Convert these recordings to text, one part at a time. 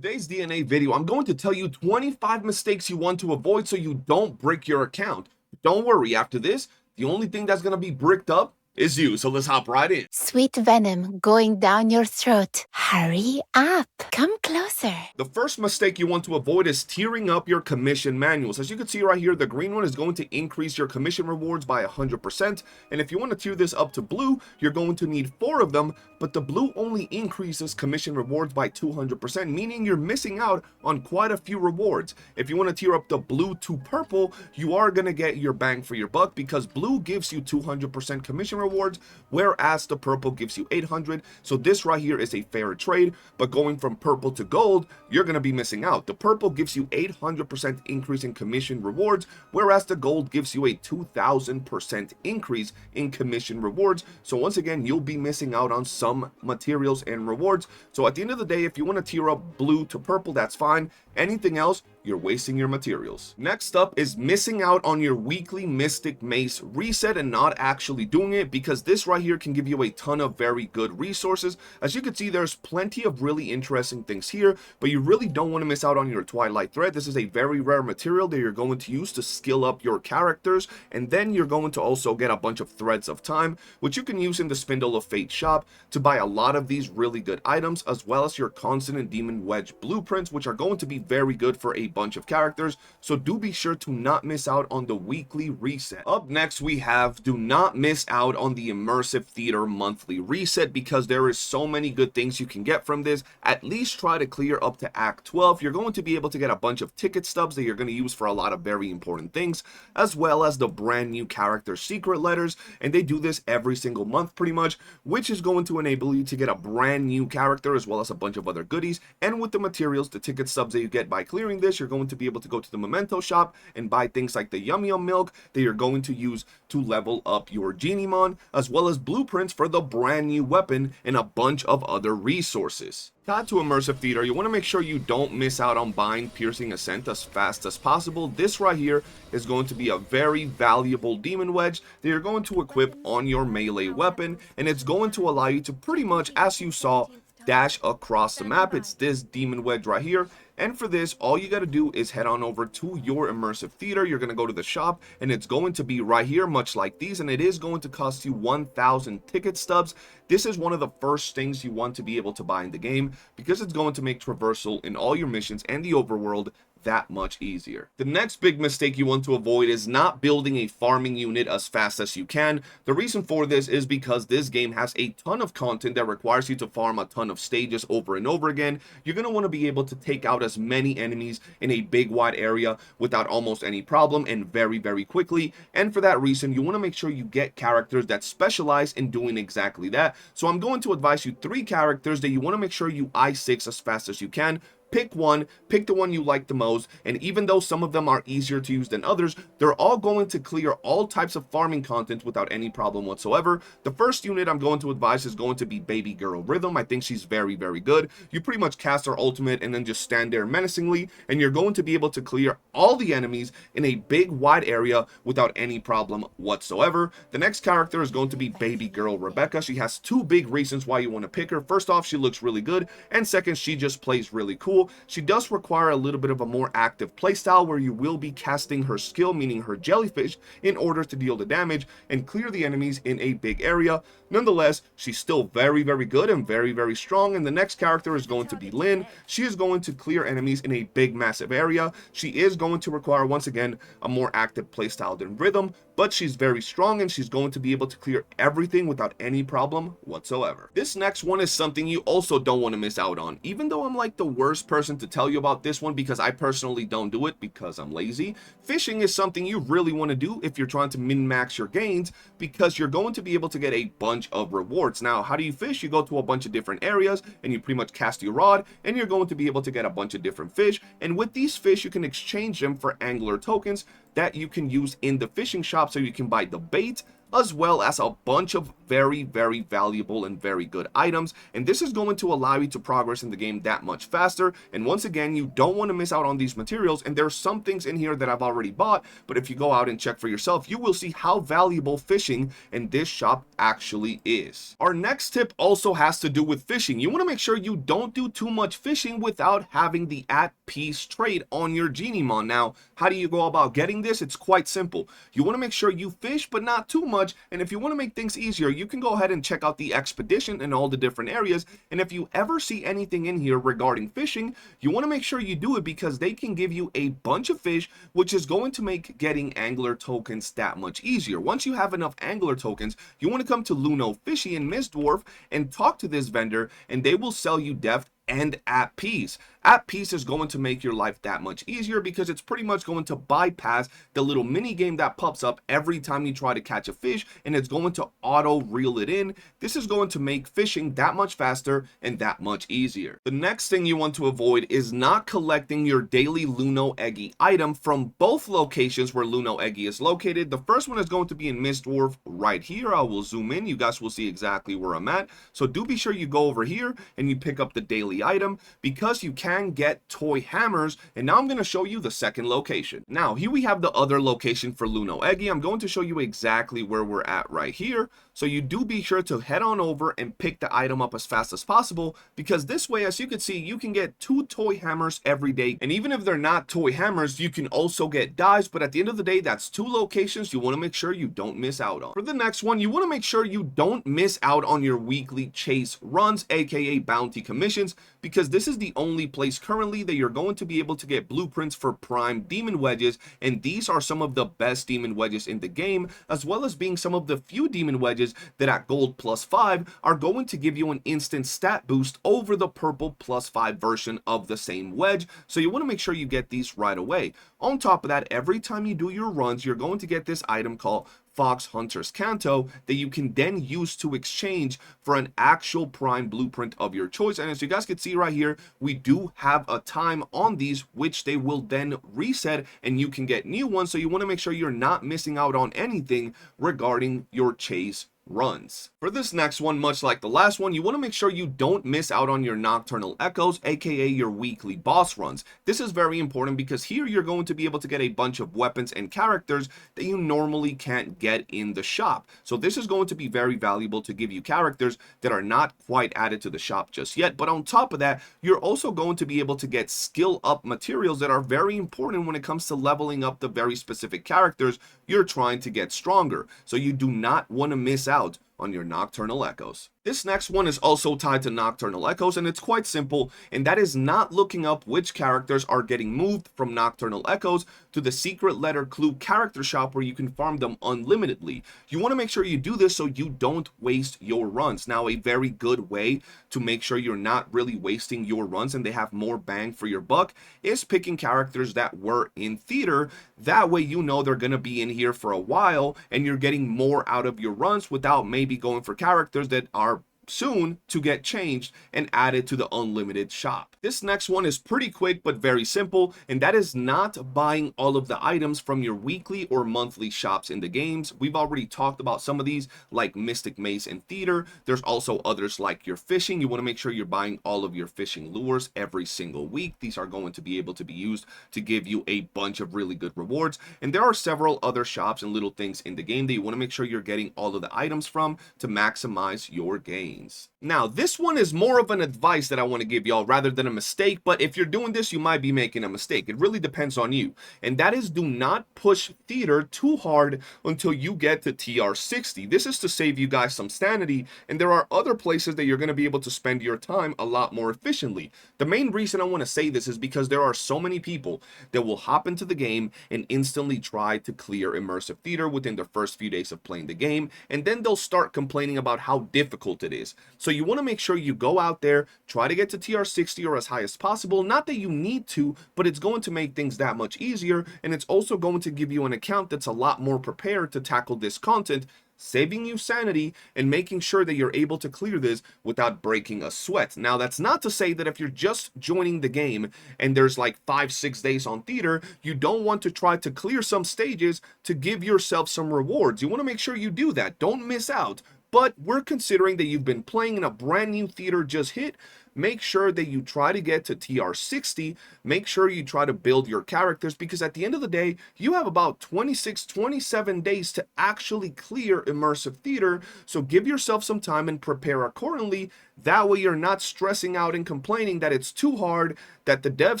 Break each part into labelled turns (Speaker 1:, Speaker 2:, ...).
Speaker 1: today's DNA video, I'm going to tell you 25 mistakes you want to avoid so you don't brick your account. Don't worry, after this, the only thing that's going to be bricked up is you. So let's hop right in.
Speaker 2: Sweet venom going down your throat. Hurry up. Come closer.
Speaker 1: The first mistake you want to avoid is tiering up your commission manuals. As you can see right here, the green one is going to increase your commission rewards by 100%. And if you want to tier this up to blue, you're going to need 4 of them. But the blue only increases commission rewards by 200%, meaning you're missing out on quite a few rewards. If you want to tier up the blue to purple, you are going to get your bang for your buck because blue gives you 200% commission rewards, whereas the purple gives you 800. So this right here is a fair trade, but going from purple to gold, you're going to be missing out. The purple gives you 800% increase in commission rewards, whereas the gold gives you a 2000% increase in commission rewards. So once again, you'll be missing out on some materials and rewards. So at the end of the day, if you want to tier up blue to purple, that's fine. Anything else, you're wasting your materials. Next up is missing out on your weekly Mystic Mace reset and not actually doing it, because this right here can give you a ton of very good resources. As you can see, there's plenty of really interesting things here, but you really don't want to miss out on your Twilight Tread. This is a very rare material that you're going to use to skill up your characters, and then you're going to also get a bunch of threads of time, which you can use in the Spindle of Fate shop to buy a lot of these really good items, as well as your Consonant Demon Wedge blueprints, which are going to be very good for a bunch of characters. So do be sure to not miss out on the weekly reset. Up next, we have do not miss out on the immersive theater monthly reset, because there is so many good things you can get from this. At least try to clear up to Act 12. You're going to be able to get a bunch of ticket stubs that you're going to use for a lot of very important things, as well as the brand new character secret letters, and they do this every single month pretty much, which is going to enable you to get a brand new character as well as a bunch of other goodies. And with the materials, the ticket stubs that you get by clearing this, you're going to be able to go to the memento shop and buy things like the Yum Yum milk that you're going to use to level up your geniemon, as well as blueprints for the brand new weapon and a bunch of other resources. Tied to immersive theater, you want to make sure you don't miss out on buying piercing ascent as fast as possible. This right here is going to be a very valuable demon wedge that you're going to equip on your melee weapon, and it's going to allow you to pretty much, as you saw, dash across the map. It's this demon wedge right here. And for this, all you got to do is head on over to your immersive theater. You're going to go to the shop, and it's going to be right here, much like these, and it is going to cost you 1,000 ticket stubs. This is one of the first things you want to be able to buy in the game, because it's going to make traversal in all your missions and the overworld that much easier. The next big mistake you want to avoid is not building a farming unit as fast as you can. The reason for this is because this game has a ton of content that requires you to farm a ton of stages over and over again. You're going to want to be able to take out as many enemies in a big wide area without almost any problem and very quickly, and for that reason you want to make sure you get characters that specialize in doing exactly that. So I'm going to advise you 3 characters that you want to make sure you I6 as fast as you can. Pick one, pick the one you like the most, and even though some of them are easier to use than others, they're all going to clear all types of farming content without any problem whatsoever. The first unit I'm going to advise is going to be Baby Girl Rhythm. I think she's very good. You pretty much cast her ultimate and then just stand there menacingly, and you're going to be able to clear all the enemies in a big wide area without any problem whatsoever. The next character is going to be Baby Girl Rebecca. She has 2 big reasons why you want to pick her. First off, she looks really good, and second, she just plays really cool. She does require a little bit of a more active playstyle where you will be casting her skill, meaning her jellyfish, in order to deal the damage and clear the enemies in a big area. Nonetheless, she's still very good and very strong. And the next character is going to be Lynn. She is going to clear enemies in a big massive area. She is going to require, once again, a more active playstyle than Rhythm, but she's very strong and she's going to be able to clear everything without any problem whatsoever. This next one is something you also don't want to miss out on. Even though I'm like the worst person to tell you about this one, because I personally don't do it because I'm lazy, fishing is something you really want to do if you're trying to min-max your gains, because you're going to be able to get a bunch of rewards. Now, how do you fish? You go to a bunch of different areas and you pretty much cast your rod, and you're going to be able to get a bunch of different fish, and with these fish you can exchange them for angler tokens that you can use in the fishing shop, so you can buy the bait as well as a bunch of very valuable and very good items, and this is going to allow you to progress in the game that much faster. And once again, you don't want to miss out on these materials, and there's some things in here that I've already bought, but if you go out and check for yourself, you will see how valuable fishing in this shop actually is. Our next tip also has to do with fishing. You want to make sure you don't do too much fishing without having the at peace trait on your geniemon. Now, how do you go about getting this? It's quite simple. You want to make sure you fish, but not too much, and if you want to make things easier, you can go ahead and check out the expedition in all the different areas. And if you ever see anything in here regarding fishing, you want to make sure you do it, because they can give you a bunch of fish, which is going to make getting angler tokens that much easier. Once you have enough angler tokens, you want to come to Lunoeggy in Mist Dwarf and talk to this vendor, and they will sell you deft and at peace. At peace is going to make your life that much easier, because it's pretty much going to bypass the little mini game that pops up every time you try to catch a fish, and it's going to auto reel it in. This is going to make fishing that much faster and that much easier. The next thing you want to avoid is not collecting your daily lunoeggy item from both locations where lunoeggy is located. The first one is going to be in Mist Dwarf right here. I will zoom in, you guys will see exactly where I'm at. So do be sure you go over here and you pick up the daily item, because you can get toy hammers. And now I'm going to show you the second location. Now here we have the other location for lunoeggy. I'm going to show you exactly where we're at right here, so you do be sure to head on over and pick the item up as fast as possible, because this way, as you can see, you can get 2 toy hammers every day. And even if they're not toy hammers, you can also get dies, but at the end of the day, that's 2 locations you want to make sure you don't miss out on. For the next one, you want to make sure you don't miss out on your weekly chase runs, aka bounty commissions, because this is the only place currently that you're going to be able to get blueprints for prime demon wedges, and these are some of the best demon wedges in the game, as well as being some of the few demon wedges that at gold +5 are going to give you an instant stat boost over the purple +5 version of the same wedge. So you want to make sure you get these right away. On top of that, every time you do your runs, you're going to get this item called Fox Hunter's Canto that you can then use to exchange for an actual prime blueprint of your choice. And as you guys can see right here, we do have a time on these, which they will then reset and you can get new ones. So you want to make sure you're not missing out on anything regarding your chase runs. For this next one, much like the last one, you want to make sure you don't miss out on your nocturnal echoes, aka your weekly boss runs. This is very important, because here you're going to be able to get a bunch of weapons and characters that you normally can't get in the shop. So this is going to be very valuable to give you characters that are not quite added to the shop just yet. But on top of that, you're also going to be able to get skill up materials that are very important when it comes to leveling up the very specific characters you're trying to get stronger. So you do not want to miss out on your nocturnal echoes. This next one is also tied to nocturnal echoes, and it's quite simple, and that is not looking up which characters are getting moved from nocturnal echoes to the secret letter clue character shop where you can farm them unlimitedly. You want to make sure you do this so you don't waste your runs. Now, a very good way to make sure you're not really wasting your runs and they have more bang for your buck is picking characters that were in theater. That way you know they're going to be in here for a while and you're getting more out of your runs without maybe going for characters that are soon to get changed and added to the unlimited shop. This next one is pretty quick but very simple, and that is not buying all of the items from your weekly or monthly shops in the games. We've already talked about some of these, like Mystic Maze and Theater. There's also others like your fishing. You want to make sure you're buying all of your fishing lures every single week. These are going to be able to be used to give you a bunch of really good rewards, and there are several other shops and little things in the game that you want to make sure you're getting all of the items from to maximize your gain. Now, this one is more of an advice that I want to give y'all rather than a mistake, but if you're doing this, you might be making a mistake. It really depends on you, and that is do not push theater too hard until you get to TR 60. This is to save you guys some sanity, and there are other places that you're going to be able to spend your time a lot more efficiently. The main reason I want to say this is because there are so many people that will hop into the game and instantly try to clear immersive theater within the first few days of playing the game, and then they'll start complaining about how difficult it is. So you want to make sure you go out there, try to get to TR 60 or as high as possible. Not that you need to, but it's going to make things that much easier, and it's also going to give you an account that's a lot more prepared to tackle this content saving you sanity, and making sure that you're able to clear this without breaking a sweat. Now, that's not to say that if you're just joining the game and there's like 5-6 days on theater, you don't want to try to clear some stages to give yourself some rewards. You want to make sure you do that. Don't miss out. But we're considering that you've been playing in a brand new theater just hit. Make sure that you try to get to TR 60. Make sure you try to build your characters, because at the end of the day, you have about 26-27 days to actually clear immersive theater. So give yourself some time and prepare accordingly. That way you're not stressing out and complaining that it's too hard, that the devs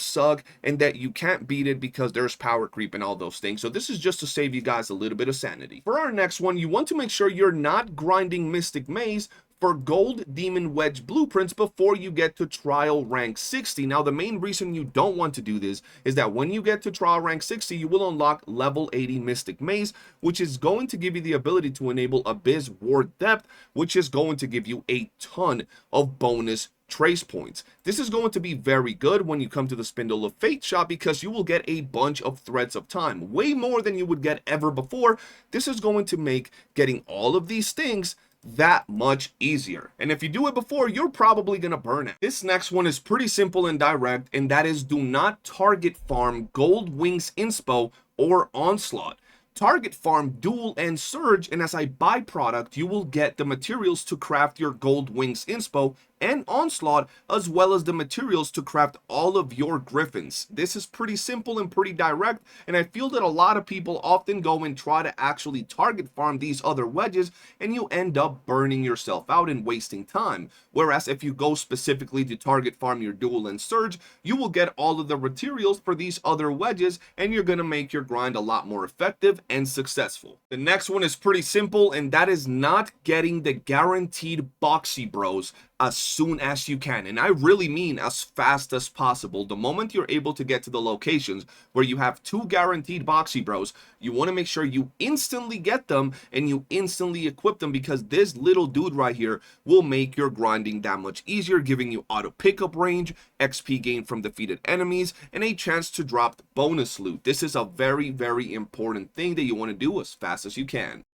Speaker 1: suck, and that you can't beat it because there's power creep and all those things. So this is just to save you guys a little bit of sanity. For our next one, you want to make sure you're not grinding Mystic Maze for gold demon wedge blueprints before you get to trial rank 60. Now, the main reason you don't want to do this is that when you get to trial rank 60, you will unlock level 80 Mystic Maze, which is going to give you the ability to enable Abyss Ward Depth, which is going to give you a ton of bonus trace points. This is going to be very good when you come to the Spindle of Fate shop, because you will get a bunch of threads of time, way more than you would get ever before. This is going to make getting all of these things that much easier, and if you do it before, you're probably gonna burn it. This next one is pretty simple and direct, and that is do not target farm gold wings inspo or onslaught. Target farm duel and surge, and as a byproduct you will get the materials to craft your gold wings inspo and onslaught, as well as the materials to craft all of your griffins. This is pretty simple and pretty direct, and I feel that a lot of people often go and try to actually target farm these other wedges, and you end up burning yourself out and wasting time. Whereas if you go specifically to target farm your duel and surge, you will get all of the materials for these other wedges, and you're gonna make your grind a lot more effective and successful. The next one is pretty simple, and that is not getting the guaranteed Boxie Bros as soon as you can, and I really mean as fast as possible. The moment you're able to get to the locations where you have 2 guaranteed Boxie Bros, you want to make sure you instantly get them and you instantly equip them, because this little dude right here will make your grinding that much easier, giving you auto pickup range, XP gain from defeated enemies, and a chance to drop bonus loot. This is a very, very important thing that you want to do as fast as you can.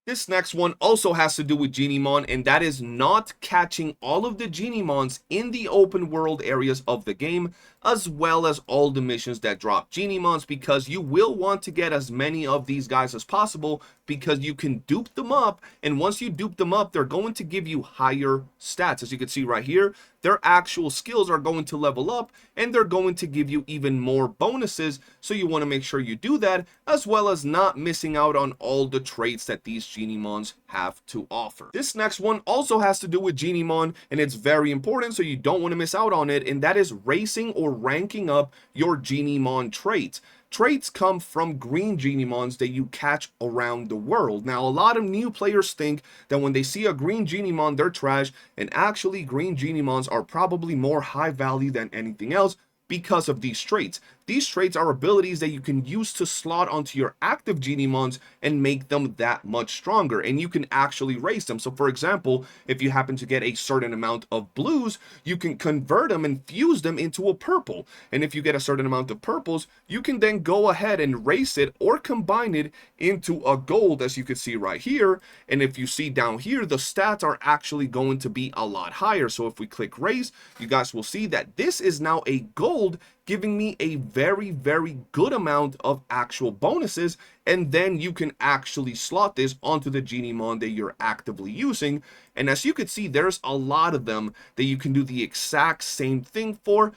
Speaker 1: This next one also has to do with geniemon, and that is not catching all of the geniemons in the open world areas of the game, as well as all the missions that drop geniemons, because you will want to get as many of these guys as possible, because you can dupe them up, and once you dupe them up, they're going to give you higher stats. As you can see right here, their actual skills are going to level up, and they're going to give you even more bonuses, so you want to make sure you do that, as well as not missing out on all the traits that these geniemons have to offer. This next one also has to do with geniemon, and it's very important, so you don't want to miss out on it, and that is racing or ranking up your geniemon traits. Traits come from green geniemons that you catch around the world. Now, a lot of new players think that when they see a green geniemon, they're trash, and actually green geniemons are probably more high value than anything else because of these traits. These traits are abilities that you can use to slot onto your active geniemons and make them that much stronger, and you can actually raise them. So for example, if you happen to get a certain amount of blues, you can convert them and fuse them into a purple, and if you get a certain amount of purples, you can then go ahead and raise it or combine it into a gold, as you can see right here. And if you see down here, the stats are actually going to be a lot higher. So if we click raise, you guys will see that this is now a gold, giving me a very, very good amount of actual bonuses, and then you can actually slot this onto the geniemon that you're actively using. And as you can see, there's a lot of them that you can do the exact same thing for.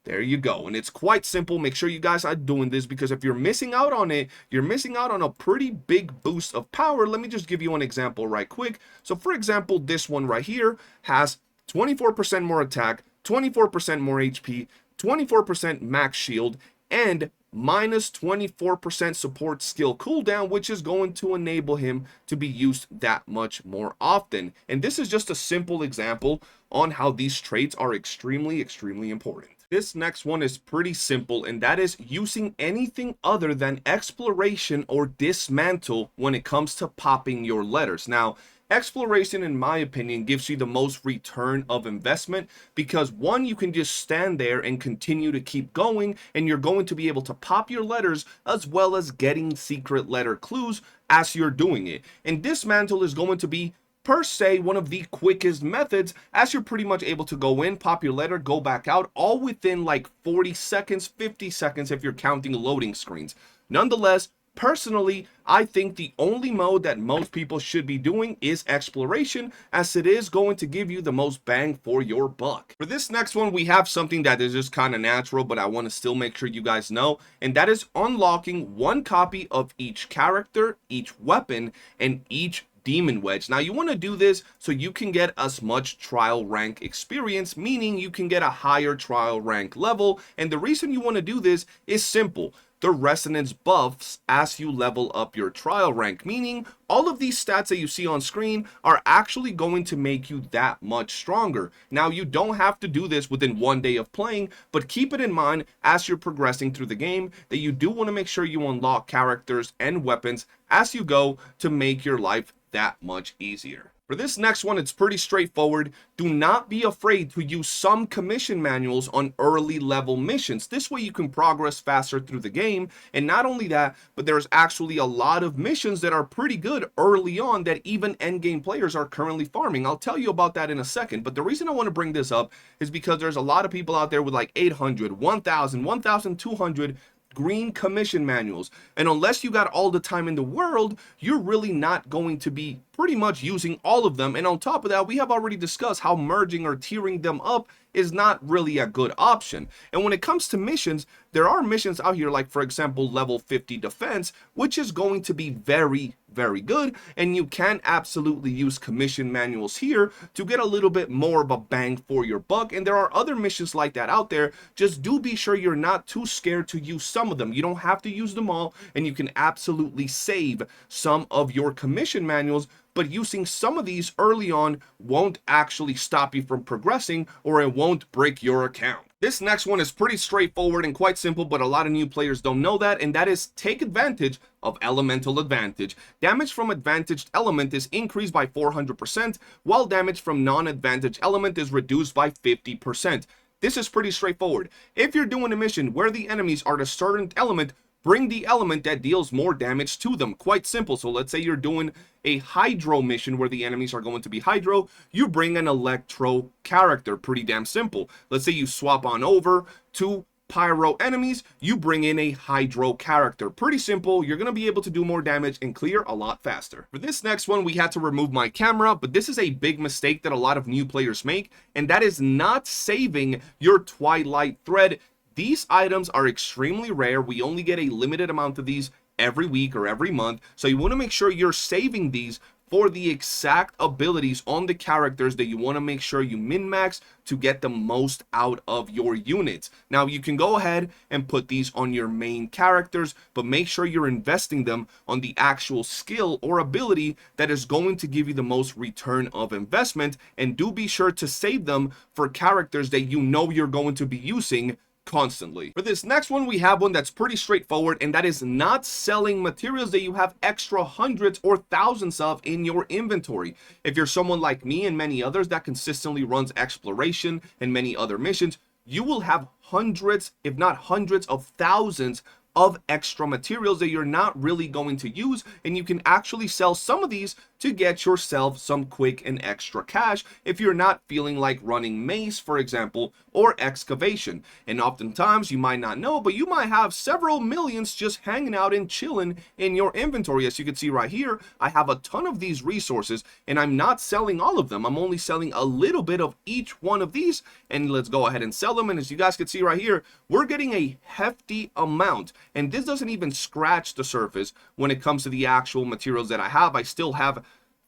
Speaker 1: There you go, and it's quite simple. Make sure you guys are doing this, because if you're missing out on it, you're missing out on a pretty big boost of power. Let me just give you an example right quick. So for example, this one right here has 24% more attack, 24% more HP, 24% max shield, and minus 24% support skill cooldown, which is going to enable him to be used that much more often. And this is just a simple example on how these traits are extremely, extremely important. This next one is pretty simple, and that is using anything other than exploration or dismantle when it comes to popping your letters. Now, Exploration, in my opinion, gives you the most return of investment because one, you can just stand there and continue to keep going, and you're going to be able to pop your letters as well as getting secret letter clues as you're doing it. And dismantle is going to be per se one of the quickest methods, as you're pretty much able to go in, pop your letter, go back out, all within like 40 seconds, 50 seconds if you're counting loading screens. Nonetheless, personally, I think the only mode that most people should be doing is exploration, as it is going to give you the most bang for your buck. For this next one, we have something that is just kind of natural, but I want to still make sure you guys know, and that is unlocking one copy of each character, each weapon, and each demon wedge. Now you want to do this so you can get as much trial rank experience, meaning you can get a higher trial rank level, and the reason you want to do this is simple. The resonance buffs as you level up your trial rank, meaning all of these stats that you see on screen are actually going to make you that much stronger. Now, you don't have to do this within 1 day of playing, but keep it in mind as you're progressing through the game that you do want to make sure you unlock characters and weapons as you go to make your life that much easier. For this next one, it's pretty straightforward. Do not be afraid to use some commission manuals on early level missions. This way you can progress faster through the game. And not only that, but there's actually a lot of missions that are pretty good early on that even endgame players are currently farming. I'll tell you about that in a second. But the reason I want to bring this up is because there's a lot of people out there with like 800, 1000, 1200 green commission manuals, and unless you got all the time in the world, you're really not going to be pretty much using all of them. And on top of that, we have already discussed how merging or tiering them up is not really a good option. And when it comes to missions, there are missions out here like, for example, level 50 defense, which is going to be very good, and you can absolutely use commission manuals here to get a little bit more of a bang for your buck. And there are other missions like that out there. Just do be sure you're not too scared to use some of them. You don't have to use them all, and you can absolutely save some of your commission manuals, but using some of these early on won't actually stop you from progressing, or it won't break your account. This next one is pretty straightforward and quite simple, but a lot of new players don't know that, and that is take advantage of elemental advantage. Damage from advantaged element is increased by 400%, while damage from non-advantaged element is reduced by 50%. This is pretty straightforward. If you're doing a mission where the enemies are a certain element, bring the element that deals more damage to them. Quite simple. So let's say you're doing a hydro mission where the enemies are going to be hydro, you bring an electro character. Pretty damn simple. Let's say you swap on over to pyro enemies, you bring in a hydro character. Pretty simple. You're going to be able to do more damage and clear a lot faster. For this next one, we had to remove my camera, but this is a big mistake that a lot of new players make, and that is not saving your Twilight Tread. These items are extremely rare. We only get a limited amount of these every week or every month. So you want to make sure you're saving these for the exact abilities on the characters that you want to make sure you min-max to get the most out of your units. Now, you can go ahead and put these on your main characters, but make sure you're investing them on the actual skill or ability that is going to give you the most return of investment. And do be sure to save them for characters that you know you're going to be using constantly. For this next one, we have one that's pretty straightforward, and that is not selling materials that you have extra hundreds or thousands of in your inventory. If you're someone like me and many others that consistently runs exploration and many other missions, you will have hundreds, if not hundreds of thousands of extra materials that you're not really going to use, and you can actually sell some of these to get yourself some quick and extra cash if you're not feeling like running maze, for example, or excavation. And oftentimes, you might not know, but you might have several millions just hanging out and chilling in your inventory. As you can see right here, I have a ton of these resources, and I'm not selling all of them. I'm only selling a little bit of each one of these, and let's go ahead and sell them. And as you guys can see right here, we're getting a hefty amount, and this doesn't even scratch the surface when it comes to the actual materials that I have. I still have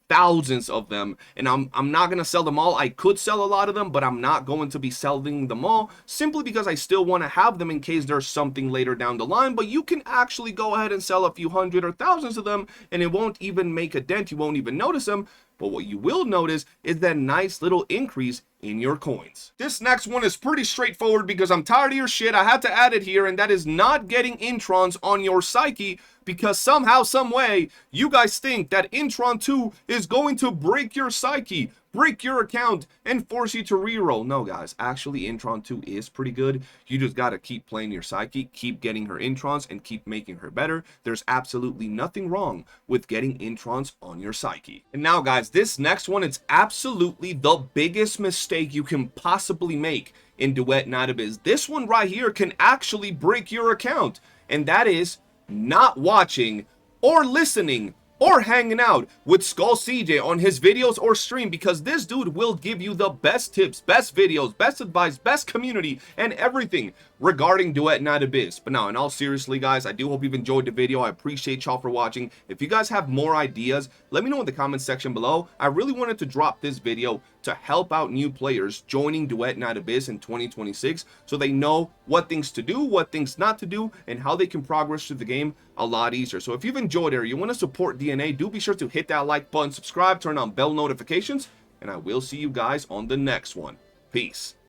Speaker 1: thousands of them, and I'm not gonna sell them all. I could sell a lot of them, but I'm not going to be selling them all, simply because I still want to have them in case there's something later down the line. But you can actually go ahead and sell a few hundred or thousands of them, and it won't even make a dent. You won't even notice them. But what you will notice is that nice little increase in your coins. This next one is pretty straightforward because I'm tired of your shit. I had to add it here, and that is not getting introns on your Psyche, because somehow, some way, you guys think that Intron 2 is going to break your Psyche, break your account, and force you to reroll. No, guys, actually, Intron 2 is pretty good. You just gotta keep playing your Psyche, keep getting her introns, and keep making her better. There's absolutely nothing wrong with getting introns on your Psyche. And now, guys, this next one, it's absolutely the biggest mistake you can possibly make in Duet Nadabiz. This one right here can actually break your account, and that is not watching or listening or hanging out with Skull CJ on his videos or stream, because this dude will give you the best tips, best videos, best advice, best community, and everything regarding Duet Nadabiz. But now, in all seriously, guys, I do hope you've enjoyed the video. I appreciate y'all for watching. If you guys have more ideas, let me know in the comments section below. I really wanted to drop this video to help out new players joining Duet Nadabiz in 2026, so they know what things to do, what things not to do, and how they can progress through the game a lot easier. So if you've enjoyed it or you want to support DNA, do be sure to hit that like button, subscribe, turn on bell notifications, and I will see you guys on the next one. Peace.